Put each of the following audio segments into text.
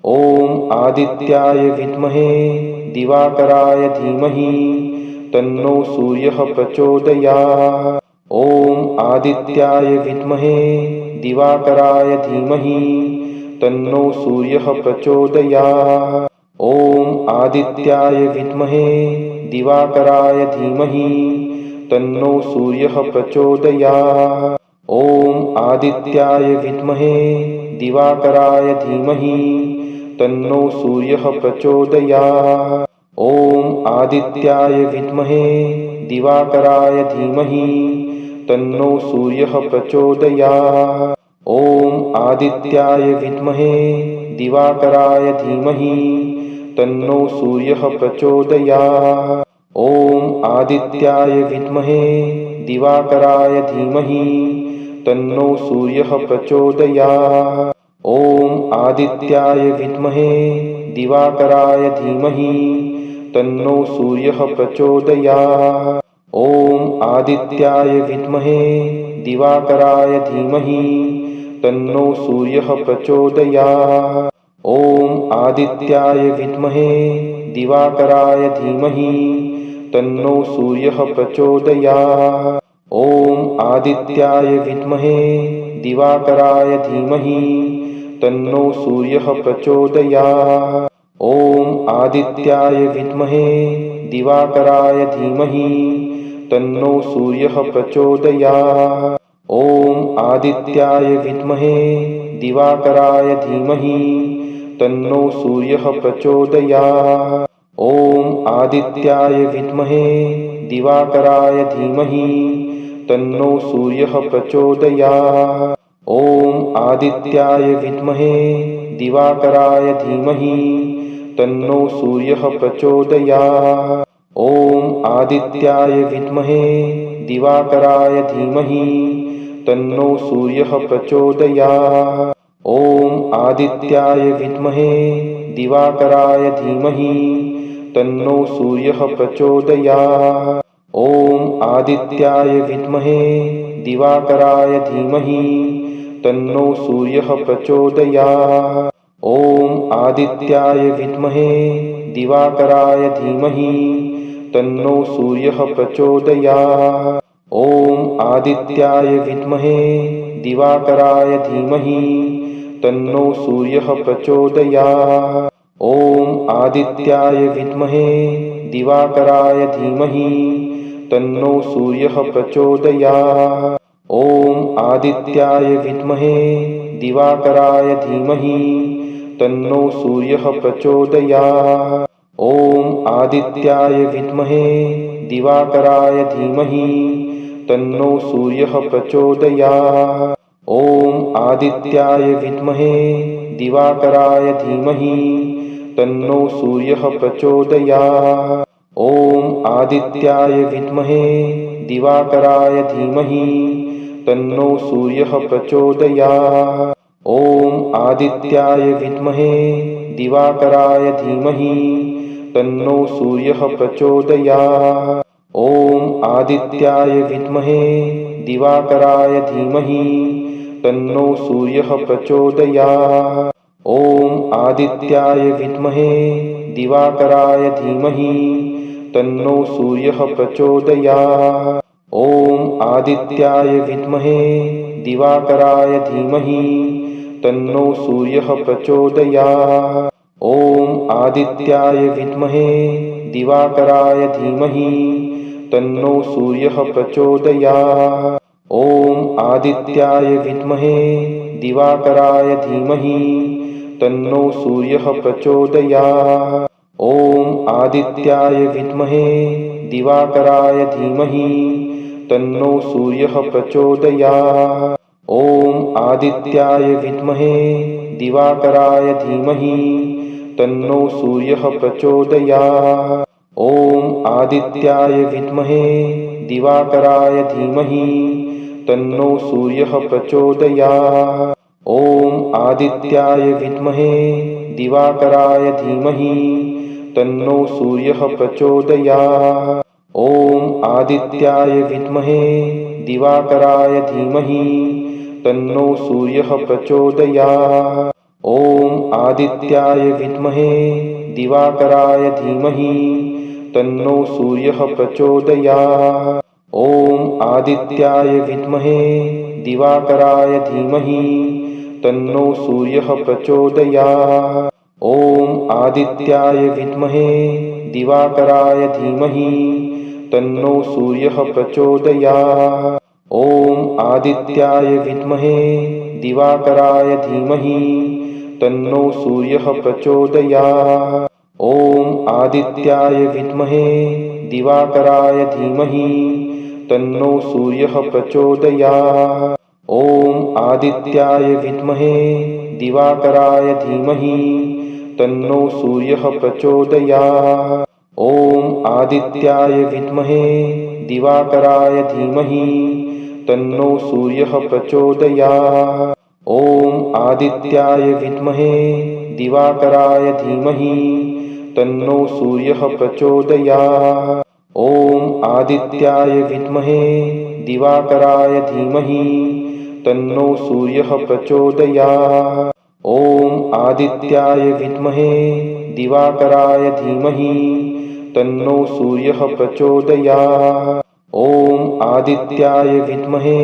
ॐ आदित्याय विद्महे दिवाकराय धीमहि तन्नो सूर्यः प्रचोदयात्। ॐ आदित्याय विद्महे दिवाकराय धीमहि तन्नो सूर्यः प्रचोदयात्। ॐ आदित्याय विद्महे दिवाकराय धीमहि तन्नो सूर्यः प्रचोदयात्। ॐ आदित्याय विद्महे दिवाकराय धीमहि तन्नो सूर्यः प्रचोदयात्। ॐ आदित्याय विद्महे दिवाकराय धीमहि तन्नो सूर्यः प्रचोदयात्। ॐ आदित्याय विद्महे दिवाकराय धीमहि तन्नो सूर्यः प्रचोदयात्। ॐ आदित्याय विद्महे दिवाकराय धीमहि तन्नो सूर्यः प्रचोदयात्। ॐ आदित्याय विद्महे दिवाकराय धीमहि तन्नो सूर्यः प्रचोदयात्। ॐ आदित्याय विद्महे दिवाकराय धीमहि तन्नो सूर्यः प्रचोदयात्। ॐ आदित्याय विद्महे दिवाकराय धीमहि तन्नो सूर्यः प्रचोदयात्। ॐ आदित्याय विद्महे दिवाकराय धीमहि तन्नो सूर्यः प्रचोदयात्। ॐ आदित्याय विद्महे दिवाकराय धीमहि तन्नो सूर्यः प्रचोदयात्। ॐ आदित्याय विद्महे दिवाकराय धीमहि तन्नो सूर्यः प्रचोदयात्। ॐ आदित्याय विद्महे दिवाकराय धीमहि तन्नो सूर्यः प्रचोदयात्। ॐ आदित्याय विद्महे दिवाकराय धीमहि तन्नो सूर्यः प्रचोदयात्। ॐ आदित्याय विद्महे दिवाकराय धीमहि तन्नो सूर्यः प्रचोदयात्। ॐ आदित्याय विद्महे दिवाकराय धीमहि तन्नो सूर्यः प्रचोदयात्। ॐ आदित्याय विद्महे दिवाकराय धीमहि तन्नो सूर्यः प्रचोदयात्। ॐ आदित्याय विद्महे दिवाकराय धीमहि तन्नो सूर्यः प्रचोदयात्। ॐ आदित्याय विद्महे दिवाकराय धीमहि तन्नो सूर्यः प्रचोदयात्। ॐ आदित्याय विद्महे दिवाकराय धीमहि तन्नो सूर्यः प्रचोदयात्। ॐ आदित्याय विद्महे दिवाकराय धीमहि तन्नो सूर्यः प्रचोदयात्। ॐ आदित्याय विद्महे दिवाकराय धीमहि तन्नो सूर्यः प्रचोदयात्। ॐ आदित्याय विद्महे दिवाकराय धीमहि तन्नो सूर्यः प्रचोदयात्। ॐ आदित्याय विद्महे दिवाकराय धीमहि तन्नो सूर्यः प्रचोदयात्। ॐ आदित्याय विद्महे दिवाकराय धीमहि तन्नो सूर्यः प्रचोदयात्। ॐ आदित्याय विद्महे दिवाकराय धीमहि तन्नो सूर्यः प्रचोदयात्। ॐ आदित्याय विद्महे दिवाकराय धीमहि तन्नो सूर्यः प्रचोदयात्। ॐ आदित्याय विद्महे दिवाकराय धीमहि तन्नो सूर्यः प्रचोदयात्। ॐ आदित्याय विद्महे दिवाकराय धीमहि तन्नो सूर्यः प्रचोदयात्। ॐ आदित्याय विद्महे दिवाकराय धीमहि तन्नो सूर्यः प्रचोदयात्। ॐ आदित्याय विद्महे दिवाकराय धीमहि तन्नो सूर्यः प्रचोदयात्। ॐ आदित्याय विद्महे दिवाकराय धीमहि तन्नो सूर्यः प्रचोदयात्। ॐ आदित्याय विद्महे दिवाकराय धीमहि तन्नो सूर्यः प्रचोदयात्। ॐ आदित्याय विद्महे दिवाकराय धीमहि तन्नो सूर्यः प्रचोदयात्। ॐ आदित्याय विद्महे दिवाकराय धीमहि तन्नो सूर्यः प्रचोदयात्। ॐ आदित्याय विद्महे दिवाकराय धीमहि तन्नो सूर्यः प्रचोदयात्। ॐ आदित्याय विद्महे दिवाकराय धीमहि तन्नो सूर्यः प्रचोदयात्। ॐ आदित्याय विद्महे दिवाकराय धीमहि तन्नो सूर्यः प्रचोदयात्। ॐ आदित्याय विद्महे दिवाकराय धीमहि तन्नो सूर्यः प्रचोदयात्। ॐ आदित्याय विद्महे दिवाकराय धीमहि तन्नो सूर्यः प्रचोदयात्। ॐ आदित्याय विद्महे दिवाकराय धीमहि तन्नो सूर्यः प्रचोदयात्। ॐ आदित्याय विद्महे दिवाकराय धीमहि तन्नो सूर्यः प्रचोदयात्। ॐ आदित्याय विद्महे दिवाकराय धीमहि तन्नो सूर्यः प्रचोदयात्। ॐ आदित्याय विद्महे दिवाकराय धीमहि तन्नो सूर्यः प्रचोदयात्। ॐ आदित्याय विद्महे दिवाकराय धीमहि तन्नो सूर्यः प्रचोदयात्। ॐ आदित्याय विद्महे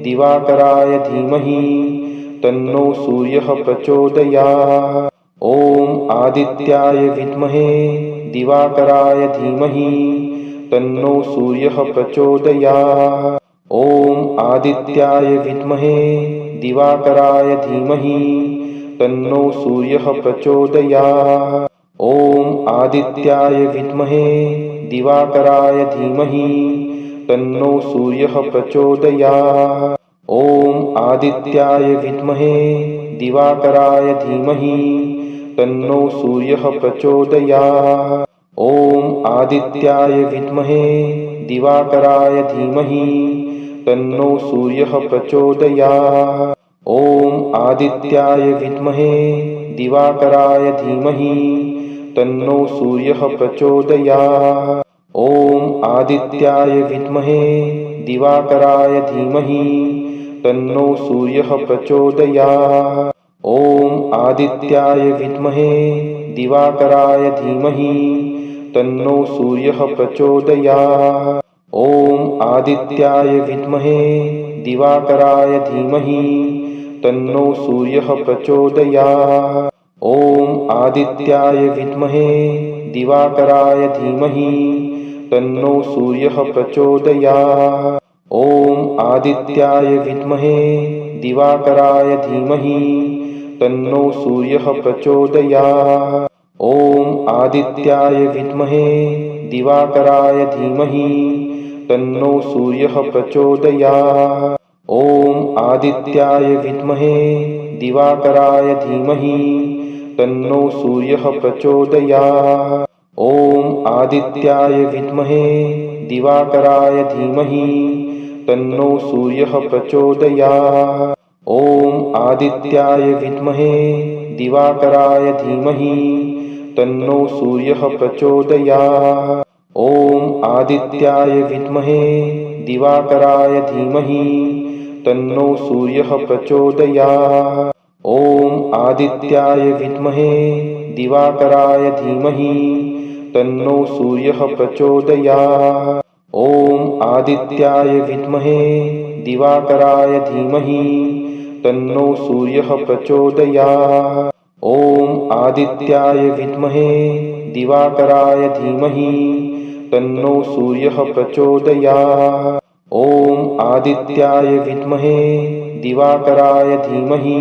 दिवाकराय धीमहि तन्नो सूर्यः प्रचोदयात्। ॐ आदित्याय विद्महे दिवाकराय धीमहि तन्नो सूर्यः प्रचोदयात्। ॐ आदित्याय विद्महे दिवाकराय धीमहि तन्नो सूर्यः प्रचोदयात्। ॐ आदित्याय विद्महे दिवाकराय धीमहि तन्नो सूर्यः प्रचोदयात्। ॐ आदित्याय विद्महे दिवाकराय धीमहि तन्नो सूर्यः प्रचोदयात्। ॐ आदित्याय विद्महे दिवाकराय धीमहि तन्नो सूर्यः प्रचोदयात्। ॐ आदित्याय विद्महे दिवाकराय धीमहि तन्नो सूर्यः प्रचोदयात्। ॐ आदित्याय विद्महे दिवाकराय धीमहि तन्नो सूर्यः प्रचोदयात्। ॐ आदित्याय विद्महे दिवाकराय धीमहि तन्नो सूर्यः प्रचोदयात्। ॐ आदित्याय विद्महे दिवाकराय धीमहि तन्नो सूर्यः प्रचोदयात्। ॐ आदित्याय विद्महे दिवाकराय धीमहि तन्नो सूर्यः प्रचोदयात्। ॐ आदित्याय विद्महे दिवाकराय धीमहि तन्नो सूर्यः प्रचोदयात्। ॐ आदित्याय विद्महे दिवाकराय धीमहि तन्नो सूर्यः प्रचोदयात्। ॐ आदित्याय विद्महे दिवाकराय धीमहि तन्नो सूर्यः प्रचोदयात्। ॐ आदित्याय विद्महे दिवाकराय धीमहि तन्नो सूर्यः प्रचोदयात्। ॐ आदित्याय विद्महे दिवाकराय धीमहि तन्नो सूर्यः प्रचोदयात्। ॐ आदित्याय विद्महे दिवाकराय धीमहि तन्नो सूर्यः प्रचोदयात्। ॐ आदित्याय विद्महे दिवाकराय धीमहि तन्नो सूर्यः प्रचोदयात्। ॐ आदित्याय विद्महे दिवाकराय धीमहि तन्नो सूर्यः प्रचोदयात्। ॐ आदित्याय विद्महे दिवाकराय धीमहि तन्नो सूर्यः प्रचोदयात्। ॐ आदित्याय विद्महे दिवाकराय धीमहि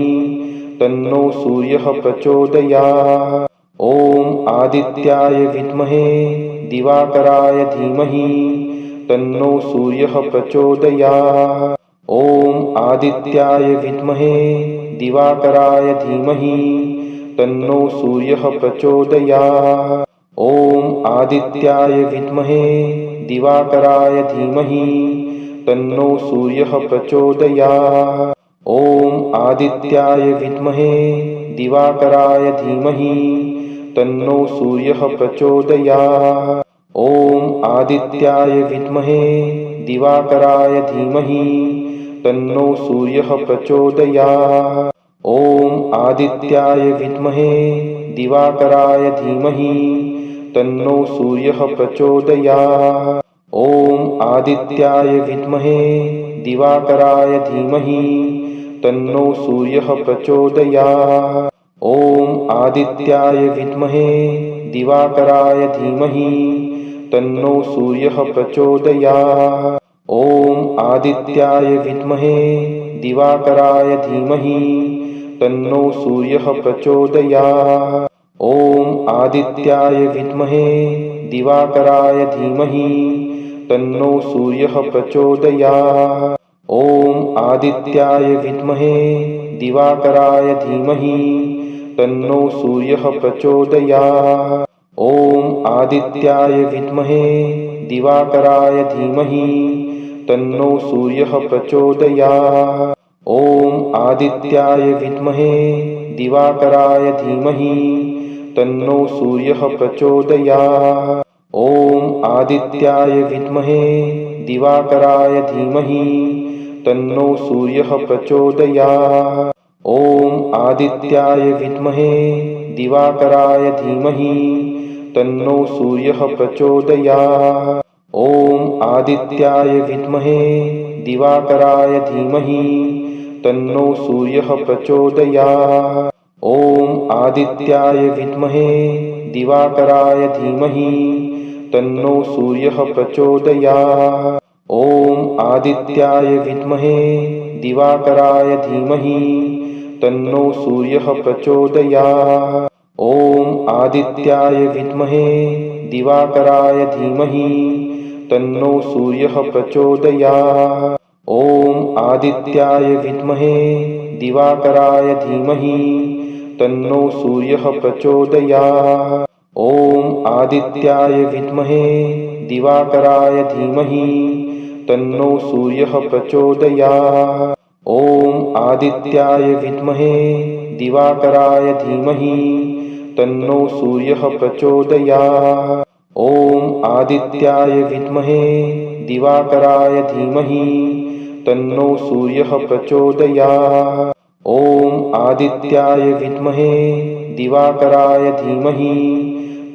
तन्नो सूर्यः प्रचोदयात्। ॐ आदित्याय विद्महे दिवाकराय धीमहि तन्नो सूर्यः प्रचोदयात्। ॐ आदित्याय विद्महे दिवाकराय धीमहि तन्नो सूर्यः प्रचोदयात्। ॐ आदित्याय विद्महे दिवाकराय धीमहि तन्नो सूर्यः प्रचोदयात्। ॐ आदित्याय विद्महे दिवाकराय धीमहि तन्नो सूर्यः प्रचोदयात्। ॐ आदित्याय विद्महे दिवाकराय धीमहि तन्नो सूर्यः प्रचोदयात्। ॐ आदित्याय विद्महे दिवाकराय धीमहि तन्नो सूर्यः प्रचोदयात्। ॐ आदित्याय विद्महे दिवाकराय धीमहि तन्नो सूर्यः प्रचोदयात्। ॐ आदित्याय विद्महे दिवाकराय धीमहि तन्नो सूर्यः प्रचोदयात्। ॐ आदित्याय विद्महे दिवाकराय धीमहि तन्नो सूर्यः प्रचोदयात्। ॐ आदित्याय विद्महे दिवाकराय धीमहि तन्नो सूर्यः प्रचोदयात्। ॐ आदित्याय विद्महे दिवाकराय धीमहि तन्नो सूर्यः प्रचोदयात्। ॐ आदित्याय विद्महे दिवाकराय धीमहि तन्नो सूर्यः प्रचोदयात्। ॐ आदित्याय विद्महे दिवाकराय धीमहि तन्नो सूर्यः प्रचोदयात्। ॐ आदित्याय विद्महे दिवाकराय धीमहि तन्नो सूर्यः प्रचोदयात्। ॐ आदित्याय विद्महे दिवाकराय धीमहि तन्नो सूर्यः प्रचोदयात्। ॐ आदित्याय विद्महे दिवाकराय धीमहि तन्नो सूर्यः प्रचोदयात्। ॐ आदित्याय विद्महे दिवाकराय धीमहि तन्नो सूर्यः प्रचोदयात्। ॐ आदित्याय विद्महे दिवाकराय धीमहि तन्नो सूर्यः प्रचोदयात्। ॐ आदित्याय विद्महे दिवाकराय धीमहि तन्नो सूर्यः प्रचोदयात्। ॐ आदित्याय विद्महे दिवाकराय धीमहि तन्नो सूर्यः प्रचोदयात्। ॐ आदित्याय विद्महे दिवाकराय धीमहि तन्नो सूर्यः प्रचोदयात्। ॐ आदित्याय विद्महे दिवाकराय धीमहि तन्नो सूर्यः प्रचोदयात्। ॐ आदित्याय विद्महे दिवाकराय धीमहि तन्नो सूर्यः प्रचोदयात्। ॐ आदित्याय विद्महे दिवाकराय धीमहि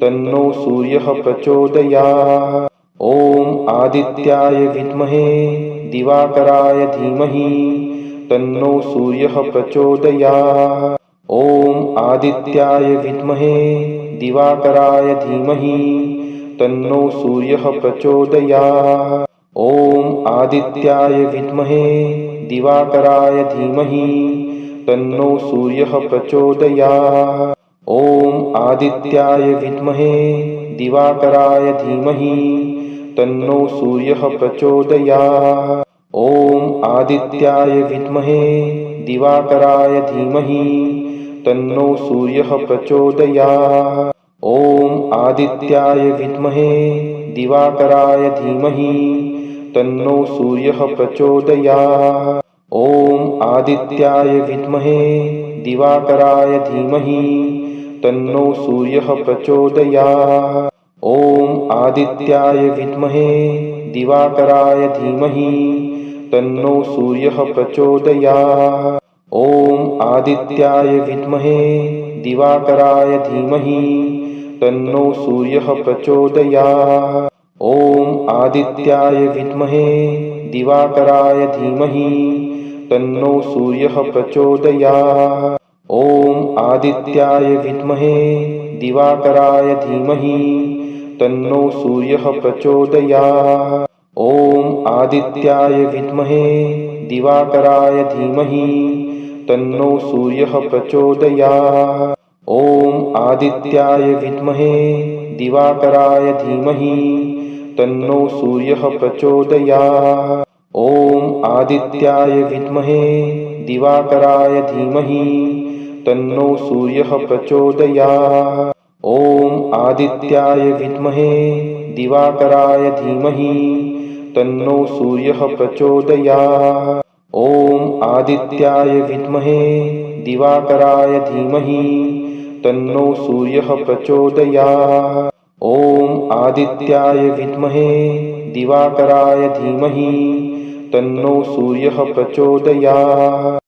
तन्नो सूर्यः प्रचोदयात्। ॐ आदित्याय विद्महे दिवाकराय धीमहि तन्नो सूर्यः प्रचोदयात्। ॐ आदित्याय विद्महे दिवाकराय धीमहि तन्नो सूर्यः प्रचोदयात्। ॐ आदित्याय विद्महे दिवाकराय धीमहि तन्नो सूर्यः प्रचोदयात्। ॐ आदित्याय विद्महे दिवाकराय धीमहि तन्नो सूर्यः प्रचोदयात्। ॐ आदित्याय विद्महे दिवाकराय धीमहि तन्नो सूर्यः प्रचोदयात्। ॐ आदित्याय विद्महे दिवाकराय धीमहि तन्नो सूर्यः प्रचोदयात्। ॐ आदित्याय विद्महे दिवाकराय धीमहि तन्नो सूर्यः प्रचोदयात्। ॐ आदित्याय विद्महे दिवाकराय धीमहि तन्नो सूर्यः प्रचोदयात्। ॐ आदित्याय विद्महे दिवाकराय धीमहि तन्नो सूर्यः प्रचोदयात्। ॐ आदित्याय विद्महे दिवाकराय धीमहि तन्नो सूर्यः प्रचोदयात्। ॐ आदित्याय विद्महे दिवाकराय धीमहि तन्नो सूर्यः प्रचोदयात्। ॐ आदित्याय विद्महे दिवाकराय धीमहि तन्नो सूर्यः प्रचोदयात्। ॐ आदित्याय विद्महे दिवाकराय धीमहि तन्नो सूर्यः प्रचोदयात्। ॐ आदित्याय विद्महे दिवाकराय धीमहि तन्नो सूर्यः प्रचोदयात्। ॐ आदित्याय विद्महे दिवाकराय धीमहि तन्नो सूर्यः प्रचोदयात्। ॐ आदित्याय विद्महे दिवाकराय धीमहि तन्नो सूर्यः प्रचोदयात्। ॐ आदित्याय विद्महे दिवाकराय धीमहि तन्नो सूर्यः प्रचोदयात्।